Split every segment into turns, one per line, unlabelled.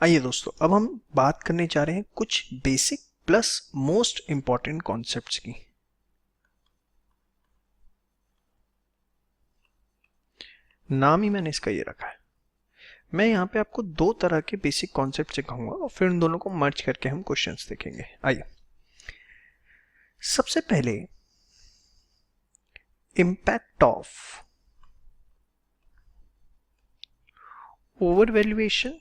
आइए दोस्तों, अब हम बात करने जा रहे हैं कुछ basic plus most important concepts की। नाम ही मैंने इसका ये रखा है। मैं यहाँ पे आपको दो तरह के बेसिक कॉन्सेप्ट सिखाऊंगा और फिर उन दोनों को मर्ज करके हम क्वेश्चंस देखेंगे। आइए, सबसे पहले impact of over valuation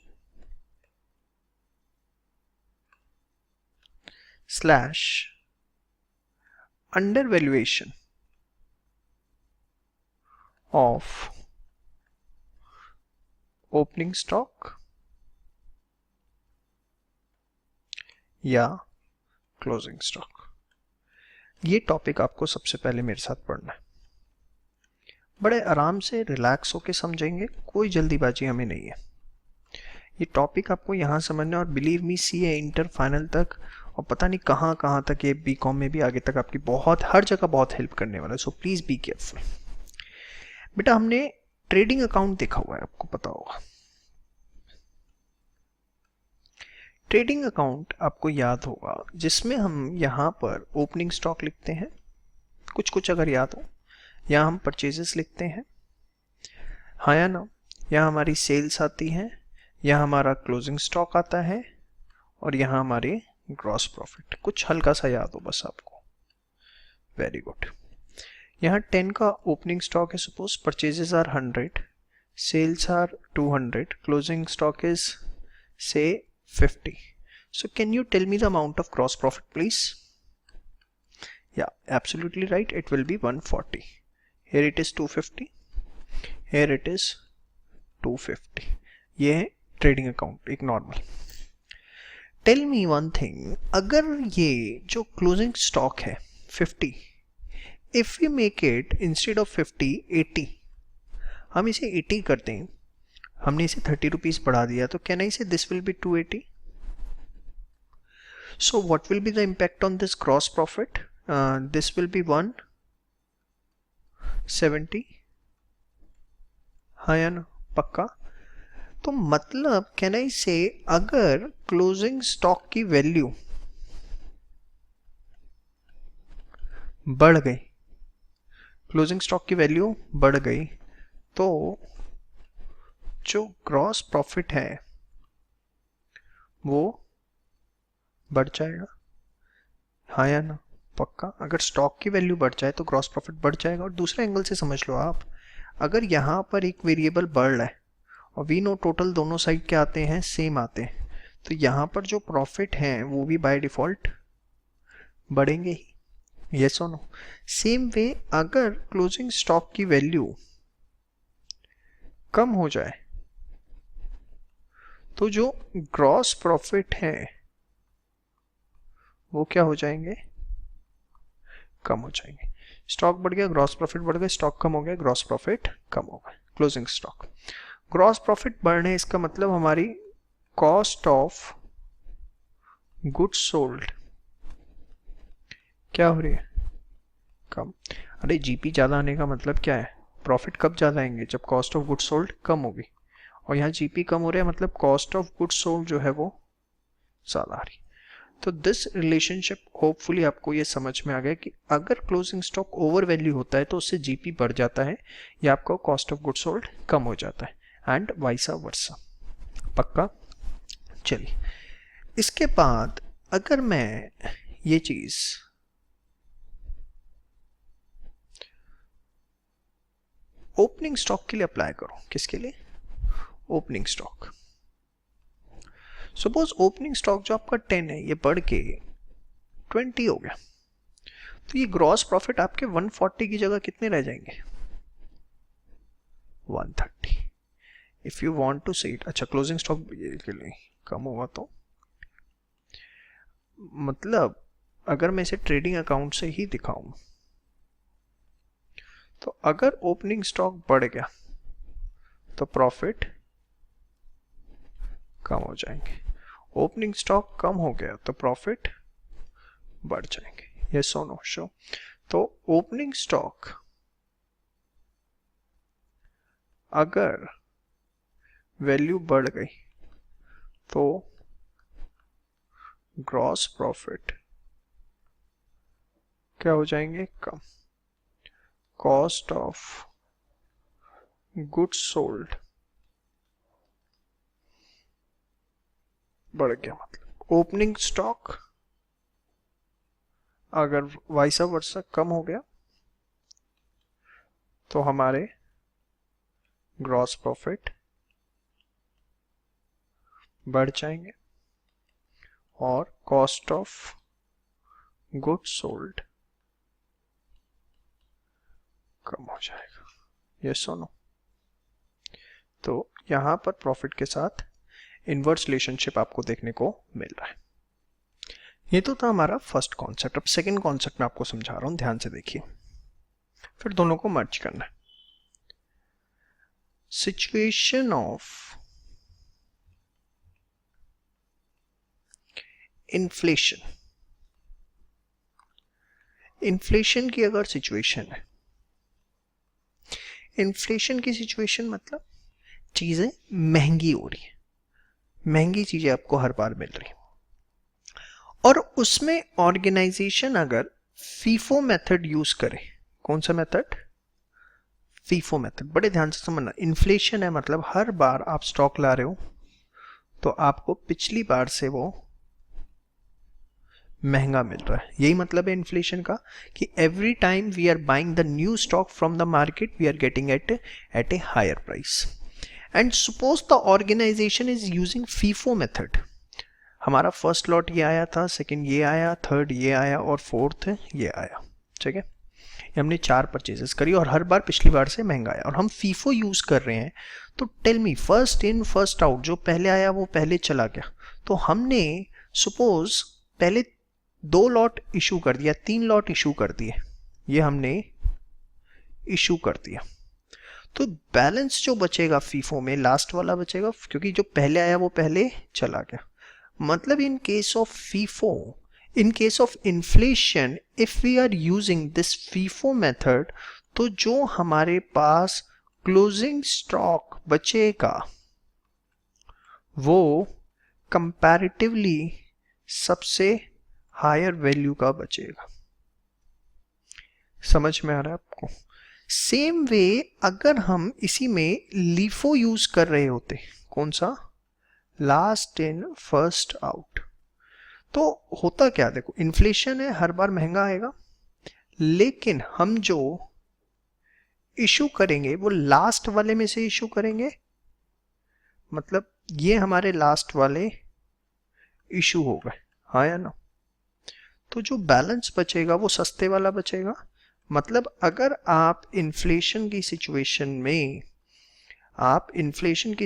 slash under valuation of opening stock या क्लोजिंग स्टॉक। ये टॉपिक आपको सबसे पहले मेरे साथ पढ़ना है। बड़े आराम से रिलैक्स होके समझेंगे, कोई जल्दीबाजी हमें नहीं है। ये टॉपिक आपको यहाँ समझना और believe me CA inter final तक और पता नहीं कहाँ कहाँ तक, ये बीकॉम में भी आगे तक आपकी बहुत हर जगह बहुत हेल्प करने वाला है। So please be careful. बेटा, हमने ट्रेडिंग अकाउंट देखा हुआ है, आपको पता होगा। ट्रेडिंग अकाउंट आपको याद होगा, जिसमें हम यहाँ पर ओपनिंग स्टॉक लिखते हैं, कुछ कुछ अगर याद हो। यहाँ हम परचेजेस लिखते हैं, हाँ या ना। यहाँ हमारी सेल्स आती हैं, यहाँ हमारा क्लोजिंग स्टॉक आता है और यहाँ हमारे ग्रॉस प्रॉफिट। कुछ हल्का सा याद हो बस आपको। Very good. यहाँ 10 का ओपनिंग स्टॉक है, suppose purchases are 100, sales are 200, closing stock is say 50. So can you tell me the amount of gross profit, please? Yeah, absolutely right. It will be 140. Here it is 250. Here it is 250. ये है trading account, एक normal. Tell me one thing, अगर ये जो closing stock है 50, if we make it instead of 50 80, हम इसे 80 करते हैं, हमने इसे 30 रुपीज बढ़ा दिया, तो कैन आई से this will be 280? So what will be the impact on this gross profit? This will be 170. हाँ या ना, पक्का? तो मतलब कैन आई से, अगर क्लोजिंग स्टॉक की वैल्यू बढ़ गई, क्लोजिंग स्टॉक की वैल्यू बढ़ गई, तो जो ग्रॉस प्रॉफिट है वो बढ़ जाएगा, हाँ या ना, पक्का? अगर स्टॉक की वैल्यू बढ़ जाए तो ग्रॉस प्रॉफिट बढ़ जाएगा। और दूसरे एंगल से समझ लो आप, अगर यहाँ पर एक वेरिएबल बढ़ रहा है और वी नो टोटल दोनों साइड के आते हैं, सेम आते हैं, तो यहाँ पर जो प्रॉफिट हैं वो भी बाय डिफॉल्ट बढ़ेंगे ही। यस और नो? सेम वे, अगर क्लोजिंग स्टॉक की वैल्यू कम हो जाए तो जो ग्रॉस प्रॉफिट है वो क्या हो जाएंगे? कम हो जाएंगे। स्टॉक बढ़ गया, ग्रॉस प्रॉफिट बढ़ गया, स्टॉक कम हो गया, ग्रॉस प्रॉफिट कम हो गया। क्लोजिंग स्टॉक ग्रॉस प्रॉफिट बढ़ने, इसका मतलब हमारी कॉस्ट ऑफ गुड्स सोल्ड क्या हो रही है? कम। अरे जीपी ज्यादा आने का मतलब क्या है? प्रॉफिट कब ज्यादा आएंगे? जब कॉस्ट ऑफ गुड्स सोल्ड कम होगी। और यहाँ जीपी कम हो रहा है, मतलब कॉस्ट ऑफ गुड्स सोल्ड जो है वो ज्यादा आ रही। तो दिस रिलेशनशिप होपफुली आपको ये समझ में आ गया कि अगर क्लोजिंग स्टॉक ओवर वैल्यू होता है तो उससे जीपी बढ़ जाता है या आपका कॉस्ट ऑफ गुड्स सोल्ड कम हो जाता है, एंड वाइसा वर्सा। पक्का? चलिए, इसके बाद अगर मैं ये चीज ओपनिंग स्टॉक के लिए अप्लाई करूं, किसके लिए? Opening stock. Suppose opening stock जो आपका 10 है ये बढ़ के 20 हो गया, तो ये ग्रॉस प्रॉफिट आपके 140 की जगह कितने रह जाएंगे? 130। इफ यू वांट टू से इट, अच्छा क्लोजिंग स्टॉक के लिए कम होगा तो मतलब अगर मैं इसे ट्रेडिंग अकाउंट से ही दिखाऊं तो अगर ओपनिंग स्टॉक बढ़ गया तो प्रॉफिट कम हो जाएंगे, ओपनिंग स्टॉक कम हो गया तो प्रॉफिट बढ़ जाएंगे। यस और नो? शो। तो ओपनिंग स्टॉक अगर वैल्यू बढ़ गई तो ग्रॉस प्रॉफिट क्या हो जाएंगे, कम। कॉस्ट ऑफ गुड्स सोल्ड बढ़ गया। मतलब ओपनिंग स्टॉक अगर वाइसा वर्सा कम हो गया तो हमारे ग्रॉस प्रॉफिट बढ़ जाएंगे और कॉस्ट ऑफ गुड्स सोल्ड कम हो जाएगा। ये सुनो, तो यहां पर प्रॉफिट के साथ इनवर्स रिलेशनशिप आपको देखने को मिल रहा है। ये तो था हमारा फर्स्ट कॉन्सेप्ट। अब सेकंड कॉन्सेप्ट मैं आपको समझा रहा हूं, ध्यान से देखिए, फिर दोनों को मर्ज करना है। सिचुएशन ऑफ इन्फ्लेशन, इन्फ्लेशन की अगर सिचुएशन है, इन्फ्लेशन की सिचुएशन मतलब चीजें महंगी हो रही है, महंगी चीजें आपको हर बार मिल रही है, और उसमें ऑर्गेनाइजेशन अगर फीफो मेथड यूज करे। कौन सा मेथड? FIFO method. बड़े ध्यान से समझना, इन्फ्लेशन है मतलब हर बार आप स्टॉक ला रहे हो तो आपको पिछली बार से वो महंगा मिल रहा है। यही मतलब है इन्फ्लेशन का कि every time we are buying the new stock from the market we are getting at a higher price. And suppose the organisation is using FIFO method. हमारा फर्स्ट लॉट ये आया था, सेकंड ये आया, थर्ड ये आया और फोर्थ ये आया, ठीक है। हमने 4 परचेजेस करी और हर बार पिछली बार से महंगा आया और हम फीफो यूज कर रहे हैं। तो tell me, first in first out, जो पहले आया वो पहले चला गया। तो हमने सपोज पहले 2 लॉट इशू कर दिया, 3 लॉट इशू कर दिए, ये हमने इशू कर दिया। तो बैलेंस जो बचेगा फीफो में, लास्ट वाला बचेगा, क्योंकि जो पहले आया वो पहले चला गया। मतलब in case of FIFO, in case of inflation, if we are using this FIFO method, तो जो हमारे पास क्लोजिंग स्टॉक बचेगा वो कंपैरेटिवली सबसे हायर वैल्यू का बचेगा। समझ में आ रहा है आपको? सेम वे अगर हम इसी में लीफो यूज कर रहे होते, कौन सा? लास्ट इन फर्स्ट आउट, तो होता क्या, देखो इन्फ्लेशन है, हर बार महंगा आएगा, लेकिन हम जो इशू करेंगे वो लास्ट वाले में से इशू करेंगे। मतलब ये हमारे लास्ट वाले इशू हो गए, हाँ या ना? तो जो बैलेंस बचेगा वो सस्ते वाला बचेगा। मतलब अगर आप इन्फ्लेशन की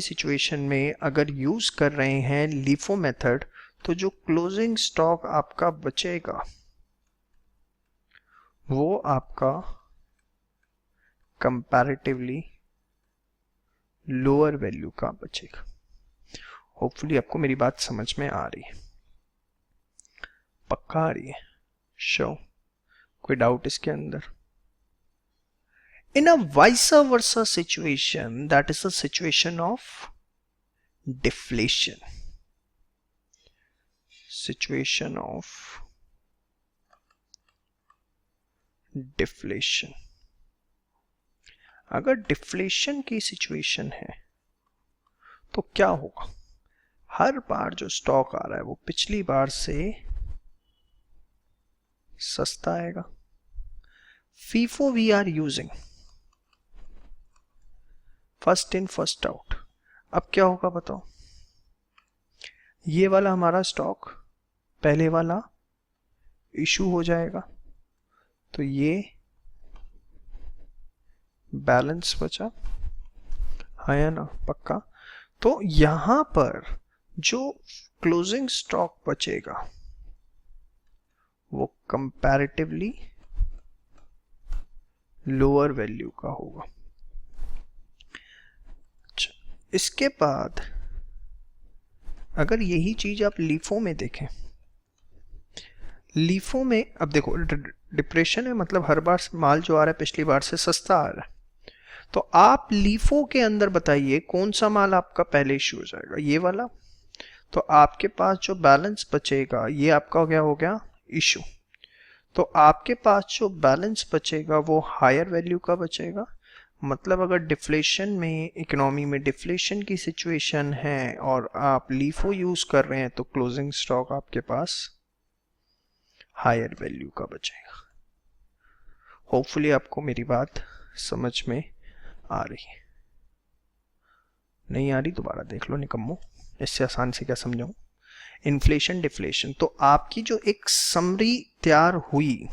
सिचुएशन में अगर यूज कर रहे हैं लीफो मेथड, तो जो क्लोजिंग स्टॉक आपका बचेगा वो आपका कंपैरेटिवली लोअर वैल्यू का बचेगा। होपफुली आपको मेरी बात समझ में आ रही है, पक्का आ रही है? शो, कोई डाउट इसके अंदर? In a vice versa situation, that is the situation of deflation, situation of deflation. अगर डिफ्लेशन की सिचुएशन है तो क्या होगा? हर बार जो स्टॉक आ रहा है वो पिछली बार से सस्ता आएगा। FIFO we are using first in first out. अब क्या होगा बताओ? ये वाला हमारा स्टॉक पहले वाला इशू हो जाएगा, तो ये बैलेंस बचा, है या ना? पक्का। तो यहां पर जो क्लोजिंग स्टॉक बचेगा वो कंपैरेटिवली लोअर वैल्यू का होगा। इसके बाद अगर यही चीज आप लीफो में देखें, लीफो में अब देखो डिप्रेशन है, मतलब हर बार माल जो आ रहा है पिछली बार से सस्ता आ रहा है। तो आप लीफो के अंदर बताइए कौन सा माल आपका पहले इश्यू हो जाएगा? ये वाला। तो आपके पास जो बैलेंस बचेगा ये आपका क्या हो गया, इशू। तो आपके पास जो बैलेंस बचेगा वो हायर वैल्यू का बचेगा। मतलब अगर डिफ्लेशन में, इकोनॉमी में डिफ्लेशन की सिचुएशन है और आप लीफो यूज कर रहे हैं तो क्लोजिंग स्टॉक आपके पास हायर वैल्यू का बचेगा। होपफुली आपको मेरी बात समझ में आ रही है। नहीं आ रही दोबारा देख लो निकम्मो, इससे आसान से क्या समझाऊं। इन्फ्लेशन डिफ्लेशन, तो आपकी जो एक समरी तैयार हुई,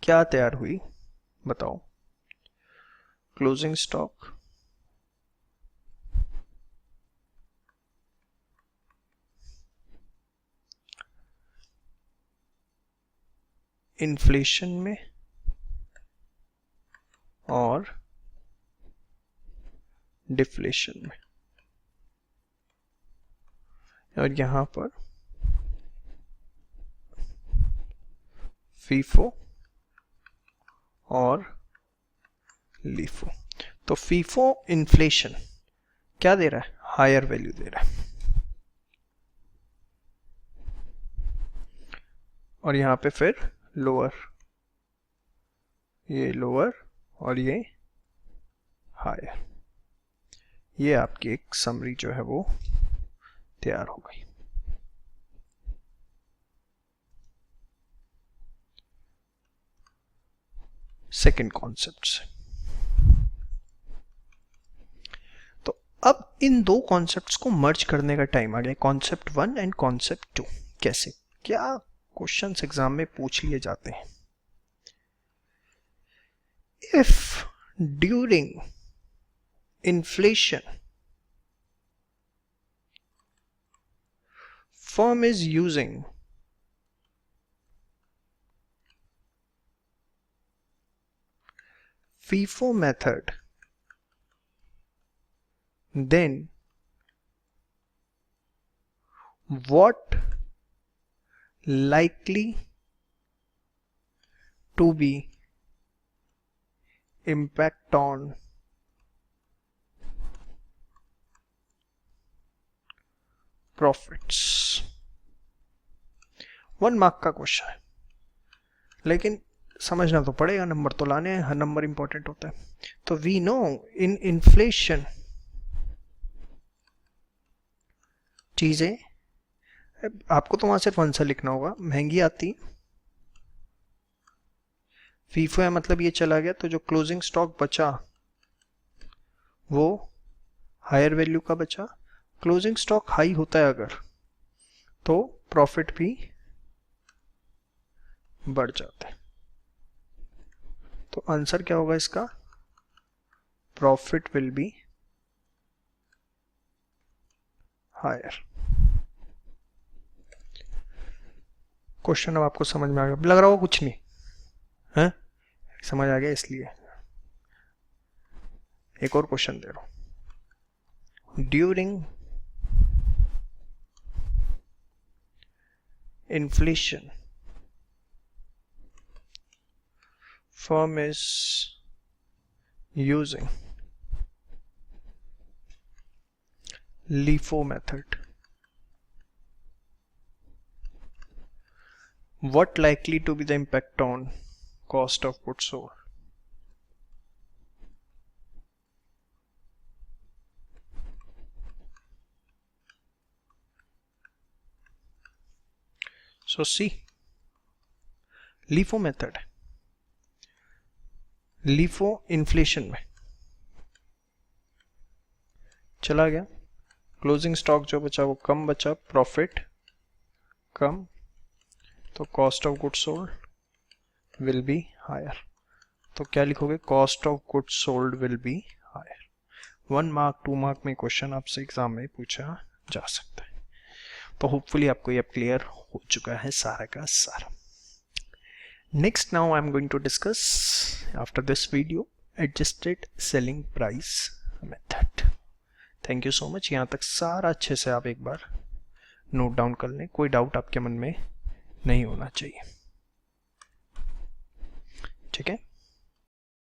क्या तैयार हुई बताओ, क्लोजिंग स्टॉक, इन्फ्लेशन में और डिफ्लेशन में, और यहां पर फीफो और लीफो। तो फीफो इन्फ्लेशन क्या दे रहा है, हायर वैल्यू दे रहा है, और यहां पे फिर लोअर, ये लोअर और ये हायर। ये आपकी एक समरी जो है वो तैयार हो गई। सेकंड कॉन्सेप्ट से। तो अब इन दो कॉन्सेप्ट्स को मर्ज करने का टाइम आ गया, कॉन्सेप्ट 1 एंड कॉन्सेप्ट 2। कैसे, क्या क्वेश्चंस एग्जाम में पूछ लिए जाते हैं। If during inflation firm is using FIFO method, then what likely to be impact on profits. 1 mark का क्वेश्चन है, लेकिन समझना तो पड़ेगा, नंबर तो लाने हैं, हर नंबर इंपॉर्टेंट होता है। तो वी नो इन इन्फ्लेशन चीजें, आपको तो वहां सिर्फ आंसर लिखना होगा, महंगी आती, फीफो है मतलब ये चला गया, तो जो क्लोजिंग स्टॉक बचा वो हायर वैल्यू का बचा। क्लोजिंग स्टॉक हाई होता है अगर, तो प्रॉफिट भी बढ़ जाता है। तो आंसर क्या होगा इसका, profit will be higher. Question अब आपको समझ में आ गया, लग रहा होगा कुछ नहीं है, समझ आ गया, इसलिए एक और क्वेश्चन दे रहा हूं। During inflation firm is using LIFO method, what likely to be the impact on cost of goods sold? So see, LIFO method, LIFO inflation में चला गया, क्लोजिंग स्टॉक जो बचा वो कम बचा, प्रॉफिट कम, तो cost of goods sold will be higher. तो क्या लिखोगे, cost of goods sold will be higher. 1 mark 2 mark में क्वेश्चन आपसे एग्जाम में पूछा जा सकता है। तो होपफुली आपको ये क्लियर हो चुका है सारा का सारा। Next, now I'm going to discuss after this video adjusted selling price method. Thank you so much। यहाँ तक सारा अच्छे से आप एक बार नोट डाउन कर लें, कोई डाउट आपके मन में नहीं होना चाहिए, ठीक है।